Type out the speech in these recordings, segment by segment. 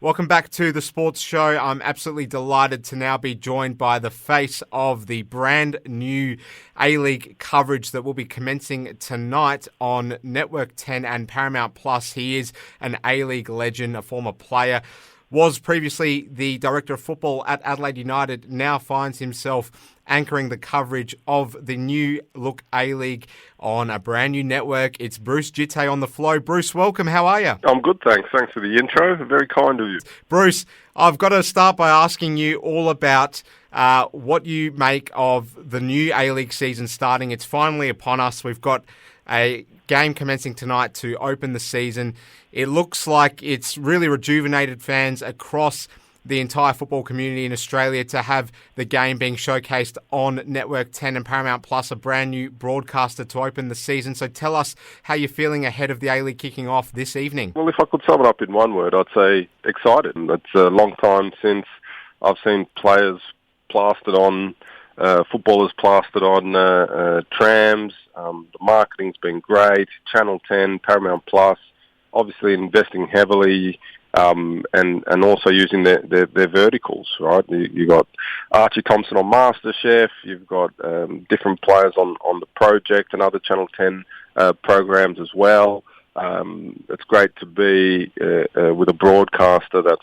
Welcome back to the Sports Show. I'm absolutely delighted to now be joined by the face of the brand new A-League coverage that will be commencing tonight on Network 10 and Paramount Plus. He is an A-League legend, a former player, was previously the director of football at Adelaide United, now finds himself anchoring the coverage of the new look A-League on a brand new network. It's Bruce Djite on the flow. Bruce, welcome. How are you? I'm good, thanks. Thanks for the intro. Very kind of you. Bruce, I've got to start by asking you all about what you make of the new A-League season starting. It's finally upon us. We've got a game commencing tonight to open the season. It looks like it's really rejuvenated fans across the entire football community in Australia to have the game being showcased on Network 10 and Paramount Plus, a brand new broadcaster to open the season. So tell us how you're feeling ahead of the A-League kicking off this evening. Well, if I could sum it up in one word, I'd say excited. It's a long time since I've seen players plastered on, footballers plastered on trams. The marketing's been great. Channel 10, Paramount Plus, obviously investing heavily, and also using their verticals, right? You got Archie Thompson on MasterChef. You've got different players on the project and other Channel 10 programs as well. It's great to be with a broadcaster that's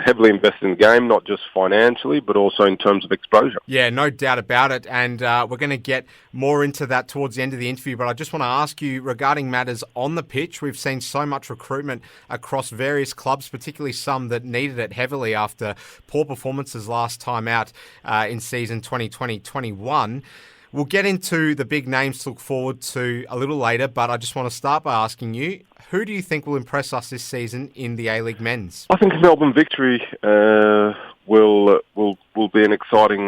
heavily invested in the game, not just financially, but also in terms of exposure. Yeah, no doubt about it. And we're going to get more into that towards the end of the interview. But I just want to ask you regarding matters on the pitch. We've seen so much recruitment across various clubs, particularly some that needed it heavily after poor performances last time out in season 2020-21. We'll get into the big names to look forward to a little later, but I just want to start by asking you, who do you think will impress us this season in the A-League men's? I think Melbourne Victory will be an exciting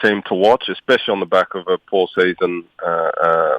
team to watch, especially on the back of a poor season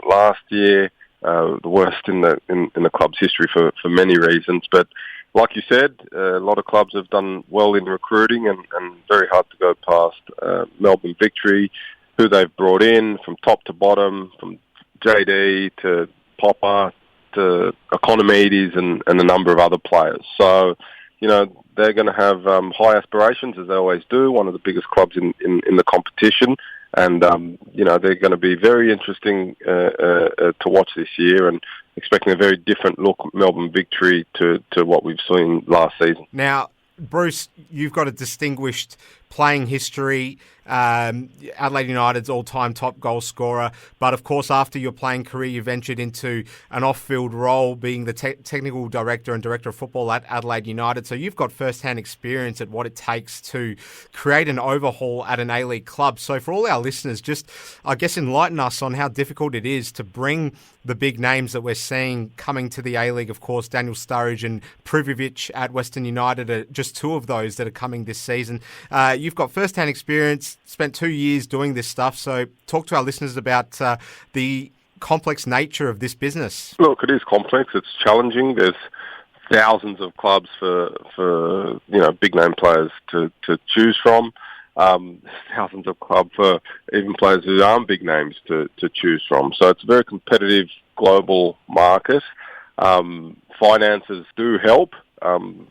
last year, the worst in the club's history for many reasons. But like you said, a lot of clubs have done well in recruiting, and very hard to go past Melbourne Victory, who they've brought in from top to bottom, from JD to Popper to Economides and a number of other players. So, you know, they're going to have high aspirations, as they always do, one of the biggest clubs in the competition. And, you know, they're going to be very interesting to watch this year, and expecting a very different look Melbourne Victory to what we've seen last season. Now, Bruce, you've got a distinguished playing history, Adelaide United's all-time top goal scorer. But of course, after your playing career, you ventured into an off-field role, being the technical director and director of football at Adelaide United. So you've got first-hand experience at what it takes to create an overhaul at an A-League club. So for all our listeners, just, I guess, enlighten us on how difficult it is to bring the big names that we're seeing coming to the A-League. Of course, Daniel Sturridge and Privovic at Western United are just two of those that are coming this season. You've got first-hand experience, spent 2 years doing this stuff, so talk to our listeners about the complex nature of this business. Look, it is complex, it's challenging. There's thousands of clubs for you know, big-name players to choose from. Thousands of clubs for even players who aren't big names to choose from. So it's a very competitive global market. Finances do help from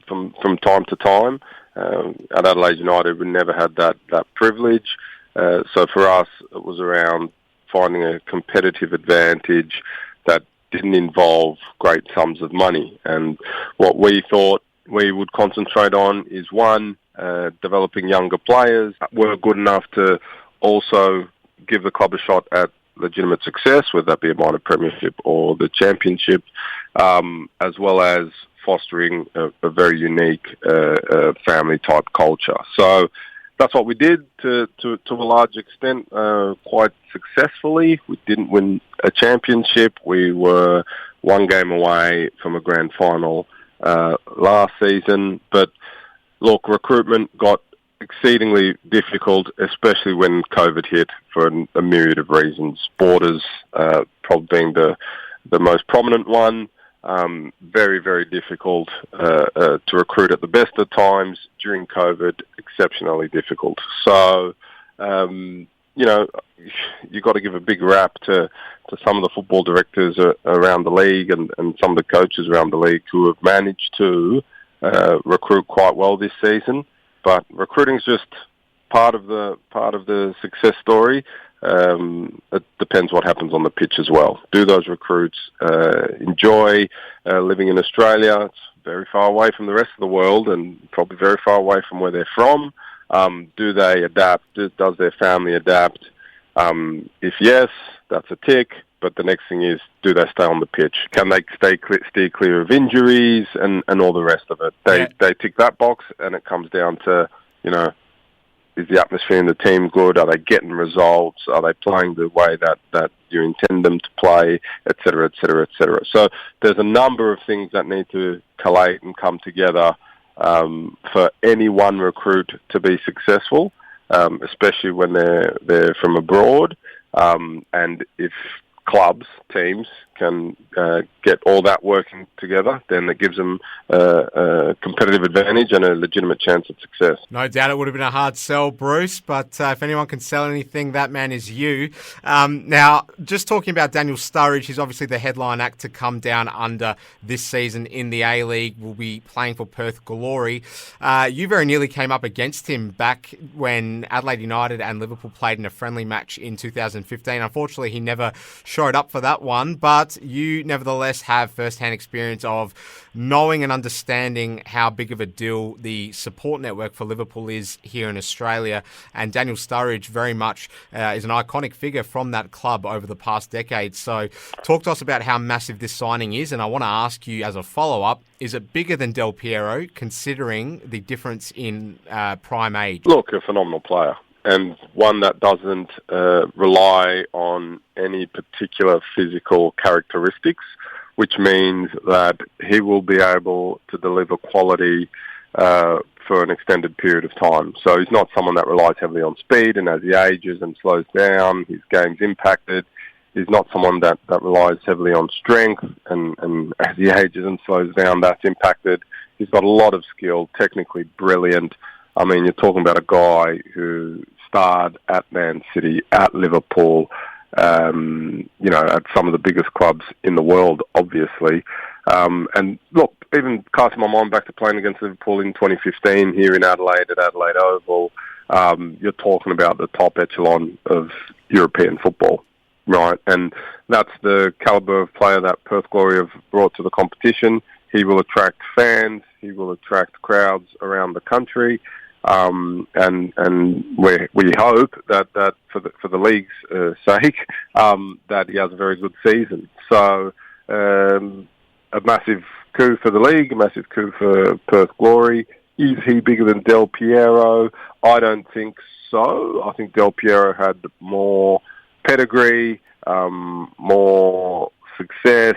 time to time. At Adelaide United, we never had that privilege. So for us, it was around finding a competitive advantage that didn't involve great sums of money. And what we thought we would concentrate on is, one, developing younger players that were good enough to also give the club a shot at legitimate success, whether that be a minor premiership or the championship, as well as fostering a very unique family-type culture. So that's what we did to a large extent, quite successfully. We didn't win a championship. We were one game away from a grand final last season. But look, recruitment got exceedingly difficult, especially when COVID hit, for a myriad of reasons. Borders probably being the most prominent one. Very, very difficult to recruit at the best of times. During COVID, exceptionally difficult. So, you know, you've got to give a big rap to some of the football directors around the league and some of the coaches around the league who have managed to recruit quite well this season. But recruiting's just part of the success story. It depends what happens on the pitch as well. Do those recruits enjoy living in Australia? It's very far away from the rest of the world and probably very far away from where they're from. Do they adapt? Does their family adapt? If yes, that's a tick. But the next thing is, do they stay on the pitch? Can they stay clear of injuries and all the rest of it? They tick that box, and it comes down to, is the atmosphere in the team good? Are they getting results? Are they playing the way that you intend them to play, et cetera, et cetera, et cetera? So there's a number of things that need to collate and come together for any one recruit to be successful, especially when they're from abroad. And if clubs, teams can get all that working together, then it gives them a competitive advantage and a legitimate chance of success. No doubt it would have been a hard sell, Bruce, but if anyone can sell anything, that man is you. Now, just talking about Daniel Sturridge, he's obviously the headline act to come down under this season in the A-League. Will be playing for Perth Glory. You very nearly came up against him back when Adelaide United and Liverpool played in a friendly match in 2015. Unfortunately, he never showed up for that one, but you nevertheless have first-hand experience of knowing and understanding how big of a deal the support network for Liverpool is here in Australia. And Daniel Sturridge very much is an iconic figure from that club over the past decade. So talk to us about how massive this signing is. And I want to ask you as a follow-up, is it bigger than Del Piero, considering the difference in prime age? Look, a phenomenal player. And one that doesn't rely on any particular physical characteristics, which means that he will be able to deliver quality for an extended period of time. So he's not someone that relies heavily on speed, and as he ages and slows down, his game's impacted. He's not someone that relies heavily on strength, and as he ages and slows down, that's impacted. He's got a lot of skill, technically brilliant. I mean, you're talking about a guy who starred at Man City, at Liverpool, at some of the biggest clubs in the world, obviously. And look, even casting my mind back to playing against Liverpool in 2015 here in Adelaide at Adelaide Oval, you're talking about the top echelon of European football, right? And that's the calibre of player that Perth Glory have brought to the competition. He will attract fans. He will attract crowds around the country. And we hope that for the league's sake, that he has a very good season. So a massive coup for the league, a massive coup for Perth Glory. Is he bigger than Del Piero? I don't think so. I think Del Piero had more pedigree, more success,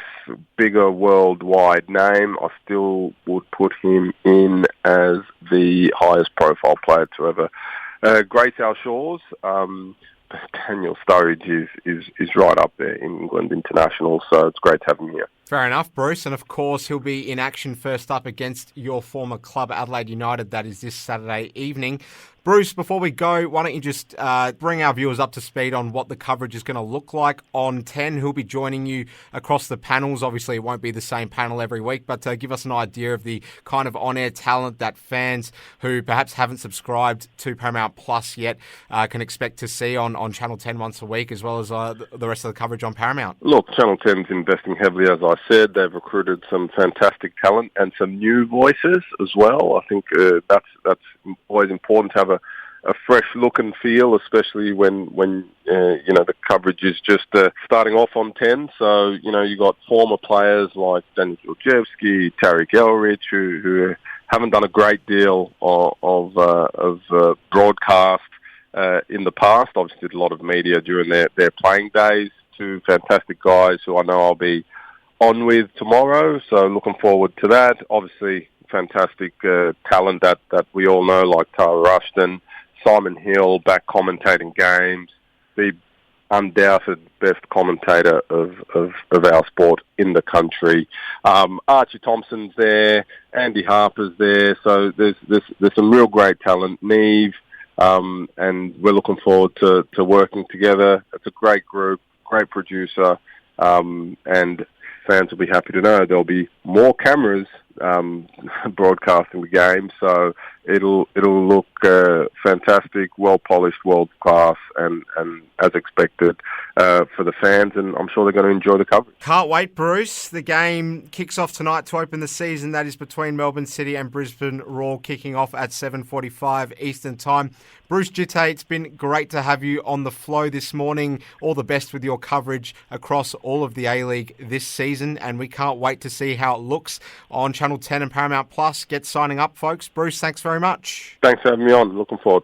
bigger worldwide name. I still would put him in as the highest profile player to ever grace our shores. Daniel Sturridge is right up there in England international, so it's great to have him here. Fair enough, Bruce. And of course, he'll be in action first up against your former club, Adelaide United. That is this Saturday evening. Bruce, before we go, why don't you just bring our viewers up to speed on what the coverage is going to look like on 10? Who'll be joining you across the panels? Obviously, it won't be the same panel every week, but give us an idea of the kind of on-air talent that fans who perhaps haven't subscribed to Paramount Plus yet can expect to see on Channel 10 once a week, as well as the rest of the coverage on Paramount. Look, Channel 10's investing heavily, as I said. They've recruited some fantastic talent and some new voices as well. I think that's always important to have a fresh look and feel, especially when the coverage is just starting off on 10. So, you got former players like Daniel Djite, Tariq Elrich, who haven't done a great deal of broadcast in the past. Obviously, did a lot of media during their playing days. Two fantastic guys who I know I'll be on with tomorrow. So looking forward to that. Obviously, fantastic talent that we all know, like Tara Rushton, Simon Hill, back commentating games, the undoubted best commentator of our sport in the country. Archie Thompson's there, Andy Harper's there, so there's some real great talent. Neve, and we're looking forward to working together. It's a great group, great producer, and fans will be happy to know there'll be more cameras broadcasting the game. So it'll look fantastic, well polished, world class, and as expected for the fans. And I'm sure they're going to enjoy the coverage. Can't wait, Bruce. The game kicks off tonight to open the season. That is between Melbourne City and Brisbane Roar, kicking off at 7:45 Eastern Time. Bruce Djite, it's been great to have you on the flow this morning. All the best with your coverage across all of the A-League this season, and we can't wait to see how it looks on Channel 10 and Paramount Plus. Get signing up, folks. Bruce, thanks very much. Thanks for having me on. Looking forward.